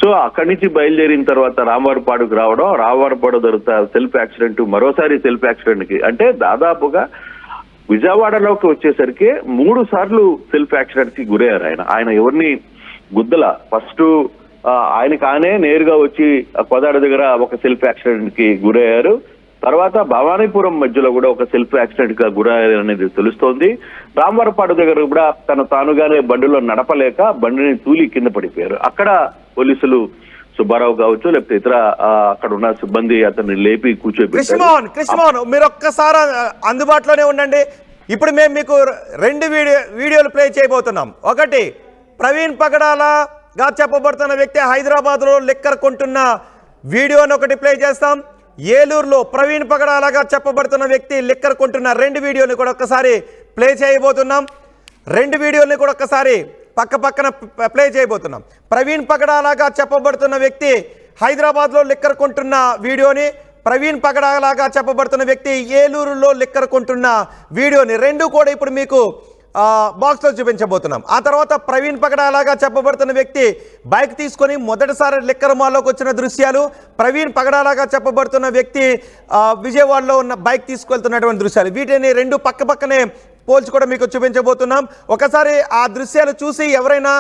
సో అక్కడి నుంచి బయలుదేరిన తర్వాత రామవారపాడుకు రావడం, రామవారపాడు దొరుకుతా సెల్ఫ్ యాక్సిడెంట్, మరోసారి సెల్ఫ్ యాక్సిడెంట్ కి, అంటే దాదాపుగా విజయవాడలోకి వచ్చేసరికి 3 సార్లు సెల్ఫ్ యాక్సిడెంట్ కి గురయ్యారు ఆయన ఎవరిని గుద్దల. ఫస్ట్ ఆయనకానే నేరుగా వచ్చి కోదాడ దగ్గర ఒక సెల్ఫ్ యాక్సిడెంట్ కి గురయ్యారు. తర్వాత భవానీపురం మధ్యలో కూడా ఒక సెల్ఫ్ యాక్సిడెంట్ గా గురయ్యారు అనేది తెలుస్తోంది. రామవరపాడు దగ్గర కూడా తానుగానే బండిలో నడపలేక బండిని తూలి కింద పడిపోయారు. అక్కడ పోలీసులు సుబ్బారావు కావచ్చు లేకపోతే ఇతర అక్కడ ఉన్న సిబ్బంది అతన్ని లేపి కూర్చోబెట్టారు. మీరు ఒక్కసారి అందుబాటులోనే ఉండండి. ఇప్పుడు మేము మీకు 2 వీడియోలు ప్లే చేయబోతున్నాం. ఒకటి, ప్రవీణ్ పగడాలగా చెప్పబడుతున్న వ్యక్తి హైదరాబాద్ లో లిక్కర్ కొంటున్న వీడియోని ఒకటి ప్లే చేస్తాం. ఏలూరులో ప్రవీణ్ పగడాలగా చెప్పబడుతున్న వ్యక్తి లిక్కర్ కొంటున్న 2 వీడియోని కూడా ఒక్కసారి ప్లే చేయబోతున్నాం. 2 వీడియోని కూడా ఒక్కసారి పక్కన ప్లే చేయబోతున్నాం. ప్రవీణ్ పగడాలాగా చెప్పబడుతున్న వ్యక్తి హైదరాబాద్లో లిక్కర్ కొంటున్న వీడియోని, ప్రవీణ్ పగడాలాగా చెప్పబడుతున్న వ్యక్తి ఏలూరులో లిక్కర్ కొంటున్న వీడియోని 2 కూడా ఇప్పుడు మీకు బాక్స్లో చూపించబోతున్నాం. ఆ తర్వాత ప్రవీణ్ పగడాలాగా చెప్పబడుతున్న వ్యక్తి బైక్ తీసుకొని మొదటిసారి లిక్కర్ మాల్లోకి వచ్చిన దృశ్యాలు, ప్రవీణ్ పగడాలాగా చెప్పబడుతున్న వ్యక్తి విజయవాడలో ఉన్న బైక్ తీసుకెళ్తున్నటువంటి దృశ్యాలు, వీటిని 2 పక్కనే పోల్చి కూడా మీకు చూపించబోతున్నాం. ఒకసారి ఆ దృశ్యాలు చూసి ఎవరైనా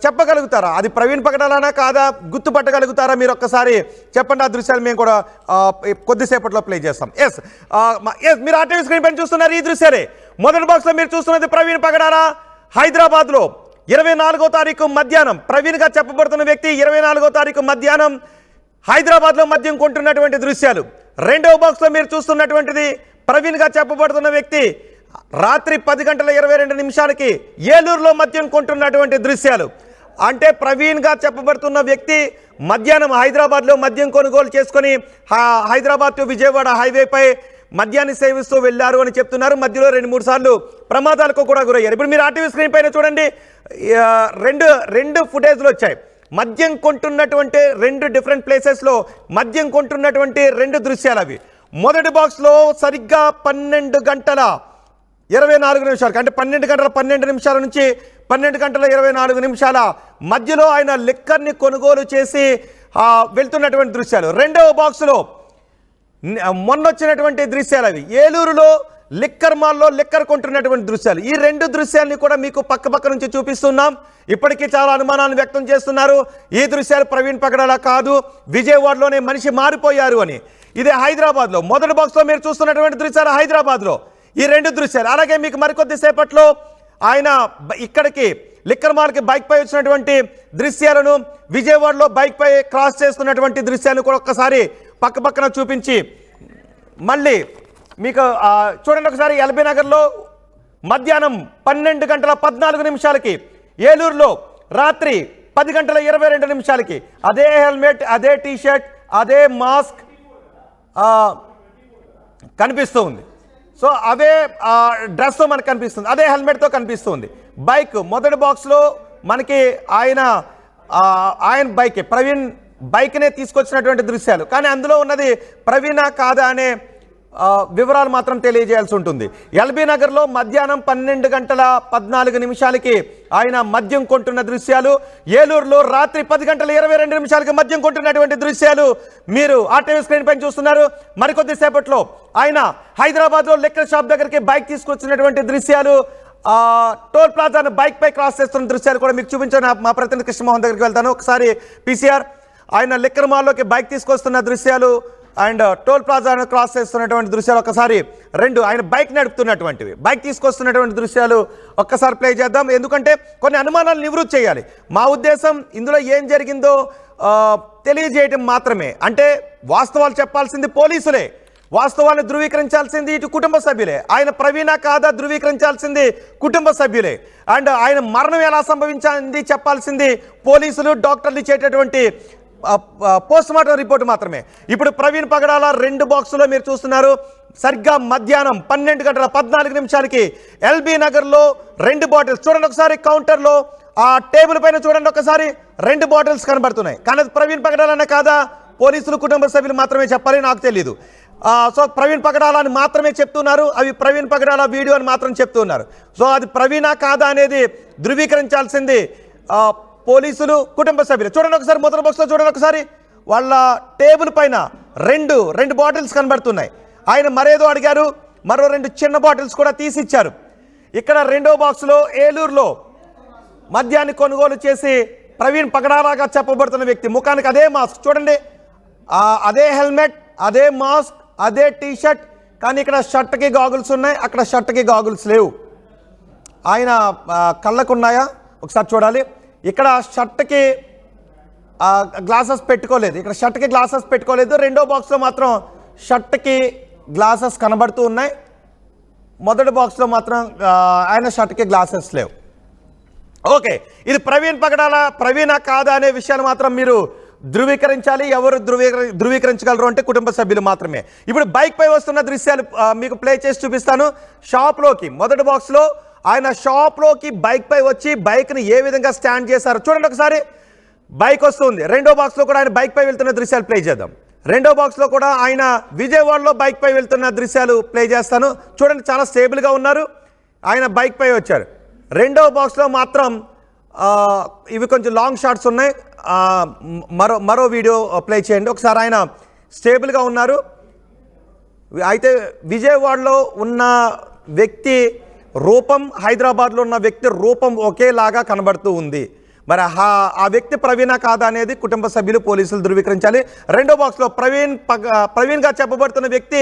చెప్పగలుగుతారా అది ప్రవీణ్ పగడాలనా కాదా గుర్తుపట్టగలుగుతారా? మీరు ఒక్కసారి చెప్పండి. ఆ దృశ్యాలు మేము కూడా కొద్దిసేపట్లో ప్లే చేస్తాం. ఎస్ మీరు ఆ టీవీ స్క్రీన్ పైన చూస్తున్నారు ఈ దృశ్యాలే. మొదటి బాక్స్లో మీరు చూస్తున్నది ప్రవీణ్ పగడాల హైదరాబాద్లో 24వ తారీఖు మధ్యాహ్నం. ప్రవీణ్గా చెప్పబడుతున్న వ్యక్తి 24వ తారీఖు మధ్యాహ్నం హైదరాబాద్లో మద్యం కొంటున్నటువంటి దృశ్యాలు. రెండవ బాక్స్లో మీరు చూస్తున్నటువంటిది ప్రవీణ్గా చెప్పబడుతున్న వ్యక్తి రాత్రి 10:22 ఏలూరులో మద్యం కొంటున్నటువంటి దృశ్యాలు. అంటే ప్రవీణ్గా చెప్పబడుతున్న వ్యక్తి మధ్యాహ్నం హైదరాబాద్లో మద్యం కొనుగోలు చేసుకొని హైదరాబాద్ టు విజయవాడ హైవేపై మద్యాన్ని సేవిస్తూ వెళ్ళారు అని చెప్తున్నారు. మధ్యలో 2-3 సార్లు ప్రమాదాలకు కూడా గురయ్యారు. ఇప్పుడు మీరు ఆర్టీవీ స్క్రీన్ పైన చూడండి, రెండు ఫుటేజ్లు వచ్చాయి. మద్యం కొంటున్నటువంటి 2 డిఫరెంట్ ప్లేసెస్లో మద్యం కొంటున్నటువంటి 2 దృశ్యాలు అవి. మొదటి బాక్స్లో సరిగ్గా 12:24 అంటే 12:12 నుంచి 12:24 మధ్యలో ఆయన లిక్కర్ని కొనుగోలు చేసి వెళ్తున్నటువంటి దృశ్యాలు. రెండవ బాక్సులో మొన్నొచ్చినటువంటి దృశ్యాలు అవి. ఏలూరులో లిక్కర్ మాల్లో లిక్కర్ కొంటున్నటువంటి దృశ్యాలు. ఈ రెండు దృశ్యాలని కూడా మీకు పక్క నుంచి చూపిస్తున్నాం. ఇప్పటికీ చాలా అనుమానాలు వ్యక్తం చేస్తున్నారు. ఈ దృశ్యాలు ప్రవీణ్ పగడాల కాదు, విజయవాడలోనే మనిషి మారిపోయారు అని. ఇదే హైదరాబాద్లో మొదటి బాక్స్లో మీరు చూస్తున్నటువంటి దృశ్యాలు హైదరాబాద్లో ఈ రెండు దృశ్యాలు. అలాగే మీకు మరికొద్ది సేపట్లో ఆయన ఇక్కడికి లిక్కర్ మాల్కి బైక్ పై వచ్చినటువంటి దృశ్యాలను, విజయవాడలో బైక్ పై క్రాస్ చేస్తున్నటువంటి దృశ్యాలను కూడా ఒక్కసారి పక్కన చూపించి మళ్ళీ మీకు చూడండి. ఒకసారి ఎల్బీ నగర్లో మధ్యాహ్నం 12:14 ఏలూరులో రాత్రి 10:22 అదే హెల్మెట్, అదే టీషర్ట్, అదే మాస్క్ కనిపిస్తూ ఉంది. సో అవే డ్రెస్తో మనకు కనిపిస్తుంది, అదే హెల్మెట్తో కనిపిస్తుంది. బైక్ మొదటి బాక్స్లో మనకి ఆయన ప్రవీణ్ బైక్నే తీసుకొచ్చినటువంటి దృశ్యాలు, కానీ అందులో ఉన్నది ప్రవీణ కాదా అనే వివరాలు మాత్రం తెలియజేయాల్సి ఉంటుంది. ఎల్బీ నగర్లో మధ్యాహ్నం 12:14 ఆయన మద్యం కొంటున్న దృశ్యాలు, ఏలూరులో రాత్రి 10:22 మద్యం కొంటున్నటువంటి దృశ్యాలు మీరు ఆర్టీవీ స్క్రీన్ పైన చూస్తున్నారు. మరికొద్ది సేపట్లో ఆయన హైదరాబాద్లో లిక్కర్ షాప్ దగ్గరికి బైక్ తీసుకొచ్చినటువంటి దృశ్యాలు, టోల్ ప్లాజాను బైక్ పై క్రాస్ చేస్తున్న దృశ్యాలు కూడా మీకు చూపించాను. మా ప్రతినిధి కృష్ణమోహన్ దగ్గరికి వెళ్తాను. ఒకసారి పీసీఆర్ ఆయన లిక్కర్ మాల్లోకి బైక్ తీసుకొస్తున్న దృశ్యాలు అండ్ టోల్ ప్లాజాను క్రాస్ చేస్తున్నటువంటి దృశ్యాలు ఒకసారి రెండు, ఆయన బైక్ నడుపుతున్నటువంటివి, బైక్ తీసుకొస్తున్నటువంటి దృశ్యాలు ఒక్కసారి ప్లే చేద్దాం. ఎందుకంటే కొన్ని అనుమానాలు నివృత్తి చేయాలి. మా ఉద్దేశం ఇందులో ఏం జరిగిందో తెలియజేయటం మాత్రమే. అంటే వాస్తవాలు చెప్పాల్సింది పోలీసులే, వాస్తవాన్ని ధృవీకరించాల్సింది ఇటు కుటుంబ సభ్యులే. ఆయన ప్రవీణ కాదా ధృవీకరించాల్సింది కుటుంబ సభ్యులే. అండ్ ఆయన మరణం ఎలా సంభవించింది చెప్పాల్సింది పోలీసులు, డాక్టర్లు ఇచ్చేటటువంటి పోస్ట్ మార్టం రిపోర్ట్ మాత్రమే. ఇప్పుడు ప్రవీణ్ పగడాల రెండు బాక్సులో మీరు చూస్తున్నారు. సరిగ్గా మధ్యాహ్నం 12:14 ఎల్బీ నగర్లో రెండు బాటిల్స్ చూడండి. ఒకసారి కౌంటర్లో ఆ టేబుల్ పైన చూడండి, ఒకసారి రెండు బాటిల్స్ కనబడుతున్నాయి. కానీ అది ప్రవీణ్ పగడాలనే కాదా పోలీసులు కుటుంబ సభ్యులు మాత్రమే చెప్పాలి, నాకు తెలియదు. సో ప్రవీణ్ పగడాల అని మాత్రమే చెప్తున్నారు, అవి ప్రవీణ్ పగడాల వీడియో అని మాత్రం చెప్తున్నారు. సో అది ప్రవీణ కాదా అనేది ధృవీకరించాల్సింది పోలీసులు, కుటుంబ సభ్యులు. చూడండి ఒకసారి మొదటి బాక్స్లో చూడండి, ఒకసారి వాళ్ళ టేబుల్ పైన రెండు బాటిల్స్ కనబడుతున్నాయి. ఆయన మరేదో అడిగారు, మరో రెండు చిన్న బాటిల్స్ కూడా తీసిచ్చారు. ఇక్కడ రెండో బాక్స్లో ఏలూరులో మద్యాన్ని కొనుగోలు చేసి ప్రవీణ్ పగడాలాగా చెప్పబడుతున్న వ్యక్తి, ముఖానికి అదే మాస్క్ చూడండి, అదే హెల్మెట్, అదే మాస్క్, అదే టీషర్ట్, కానీ ఇక్కడ షర్ట్కి గాగుల్స్ ఉన్నాయి, అక్కడ షర్ట్కి గాగుల్స్ లేవు. ఆయన కళ్ళకు ఉన్నాయా ఒకసారి చూడాలి. ఇక్కడ షర్ట్కి గ్లాసెస్ పెట్టుకోలేదు, ఇక్కడ షర్ట్కి గ్లాసెస్ పెట్టుకోలేదు. రెండో బాక్స్లో మాత్రం షర్ట్కి గ్లాసెస్ కనబడుతూ ఉన్నాయి. మొదటి బాక్స్లో మాత్రం ఆయన షర్ట్కి గ్లాసెస్ లేవు. ఓకే, ఇది ప్రవీణ్ పగడాల ప్రవీణ కాదా అనే విషయాలు మాత్రం మీరు ధృవీకరించాలి. ఎవరు ధృవీకరించగలరు అంటే కుటుంబ సభ్యులు మాత్రమే. ఇప్పుడు బైక్ పై వస్తున్న దృశ్యాలు మీకు ప్లే చేసి చూపిస్తాను. షాప్లోకి మొదటి బాక్స్లో ఆయన షాప్లోకి బైక్ పై వచ్చి బైక్ని ఏ విధంగా స్టాండ్ చేశారు చూడండి ఒకసారి. బైక్ వస్తుంది. రెండో బాక్స్లో కూడా ఆయన బైక్ పై వెళ్తున్న దృశ్యాలు ప్లే చేద్దాం. రెండో బాక్స్లో కూడా ఆయన విజయవాడలో బైక్ పై వెళ్తున్న దృశ్యాలు ప్లే చేస్తాను. చూడండి, చాలా స్టేబుల్గా ఉన్నారు, ఆయన బైక్ పై వచ్చారు. రెండో బాక్స్లో మాత్రం ఇవి కొంచెం లాంగ్ షాట్స్ ఉన్నాయి, మరో వీడియో ప్లే చేయండి ఒకసారి. ఆయన స్టేబుల్గా ఉన్నారు. అయితే విజయవాడలో ఉన్న వ్యక్తి రూపం, హైదరాబాద్లో ఉన్న వ్యక్తి రూపం ఒకేలాగా కనబడుతూ ఉంది. మరి ఆ వ్యక్తి ప్రవీణ కాదా అనేది కుటుంబ సభ్యులు, పోలీసులు ధృవీకరించాలి. రెండో బాక్స్లో ప్రవీణ్గా చెప్పబడుతున్న వ్యక్తి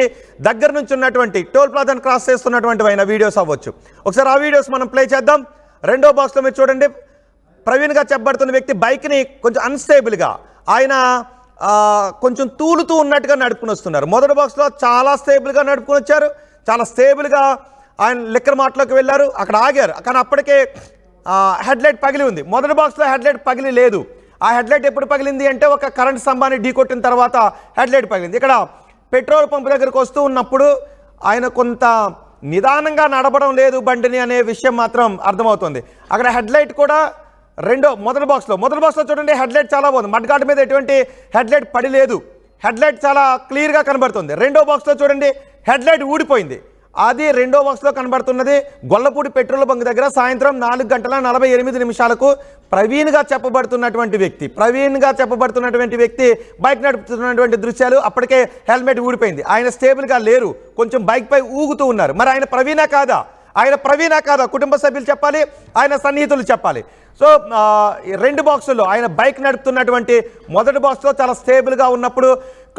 దగ్గర నుంచి ఉన్నటువంటి టోల్ ప్లాజాను క్రాస్ చేస్తున్నటువంటి ఆయన వీడియోస్ అవ్వచ్చు. ఒకసారి ఆ వీడియోస్ మనం ప్లే చేద్దాం. రెండో బాక్స్లో మీరు చూడండి, ప్రవీణ్గా చెప్పబడుతున్న వ్యక్తి బైక్ని కొంచెం అన్స్టేబుల్గా ఆయన కొంచెం తూలుతూ ఉన్నట్టుగా నడుపుకుని వస్తున్నారు. మొదటి బాక్స్లో చాలా స్టేబుల్గా నడుపుకుని వచ్చారు, చాలా స్టేబుల్గా ఆయన లిక్కర్ మార్ట్లోకి వెళ్ళారు, అక్కడ ఆగారు. కానీ అప్పటికే హెడ్లైట్ పగిలి ఉంది. మొదటి బాక్స్లో హెడ్లైట్ పగిలి లేదు. ఆ హెడ్లైట్ ఎప్పుడు పగిలింది అంటే ఒక కరెంట్ స్తంభాన్ని ఢీకొట్టిన తర్వాత హెడ్లైట్ పగిలింది. ఇక్కడ పెట్రోల్ పంప్ దగ్గరకు వస్తూ ఉన్నప్పుడు ఆయన కొంత నిదానంగా నడపడం లేదు బండిని అనే విషయం మాత్రం అర్థమవుతుంది. అక్కడ హెడ్లైట్ కూడా మొదటి బాక్స్లో చూడండి, హెడ్లైట్ చాలా బాగుంది, మడ్గాడ్ మీద ఎటువంటి హెడ్లైట్ పడి లేదు, హెడ్లైట్ చాలా క్లియర్గా కనబడుతుంది. రెండో బాక్స్లో చూడండి, హెడ్లైట్ ఊడిపోయింది. అది రెండో బాక్స్లో కనబడుతున్నది గొల్లపూడి పెట్రోల్ బంక్ దగ్గర సాయంత్రం 4:48 ప్రవీణ్గా చెప్పబడుతున్నటువంటి వ్యక్తి బైక్ నడుపుతున్నటువంటి దృశ్యాలు. అప్పటికే హెల్మెట్ ఊడిపోయింది, ఆయన స్టేబుల్గా లేరు, కొంచెం బైక్ పై ఊగుతూ ఉన్నారు. మరి ఆయన ప్రవీణా కాదా కుటుంబ సభ్యులు చెప్పాలి, ఆయన సన్నిహితులు చెప్పాలి. సో రెండు బాక్సుల్లో ఆయన బైక్ నడుపుతున్నటువంటి మొదటి బాక్స్లో చాలా స్టేబుల్గా ఉన్నప్పుడు,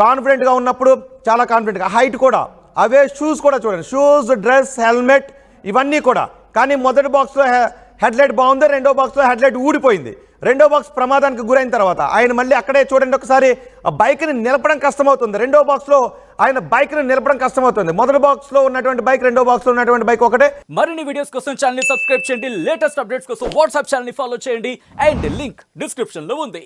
కాన్ఫిడెంట్గా ఉన్నప్పుడు, చాలా కాన్ఫిడెంట్గా హైట్ కూడా, అవే షూస్ కూడా చూడండి, షూస్, డ్రెస్, హెల్మెట్ ఇవన్నీ కూడా. కానీ మొదటి బాక్స్లో హెడ్లైట్ బాగుంది, రెండో బాక్స్లో హెడ్లైట్ ఊడిపోయింది. రెండో బాక్స్ ప్రమాదానికి గురైన తర్వాత ఆయన మళ్ళీ అక్కడే చూడండి ఒకసారి, ఆ బైక్ని నిలపడం కష్టమవుతుంది. రెండో బాక్స్లో ఆయన బైక్ని నిలపడం కష్టమవుతుంది. మొదటి బాక్స్లో ఉన్నటువంటి బైక్, రెండో బాక్స్లో ఉన్నటువంటి బైక్ ఒకటే. మరిన్ని వీడియోస్ కోసం ఛానల్ ని సబ్స్క్రైబ్ చేయండి, లేటెస్ట్ అప్డేట్స్ కోసం వాట్సాప్ ఛానల్ ని ఫాలో చేయండి, అండ్ లింక్ డిస్క్రిప్షన్ లో ఉంది.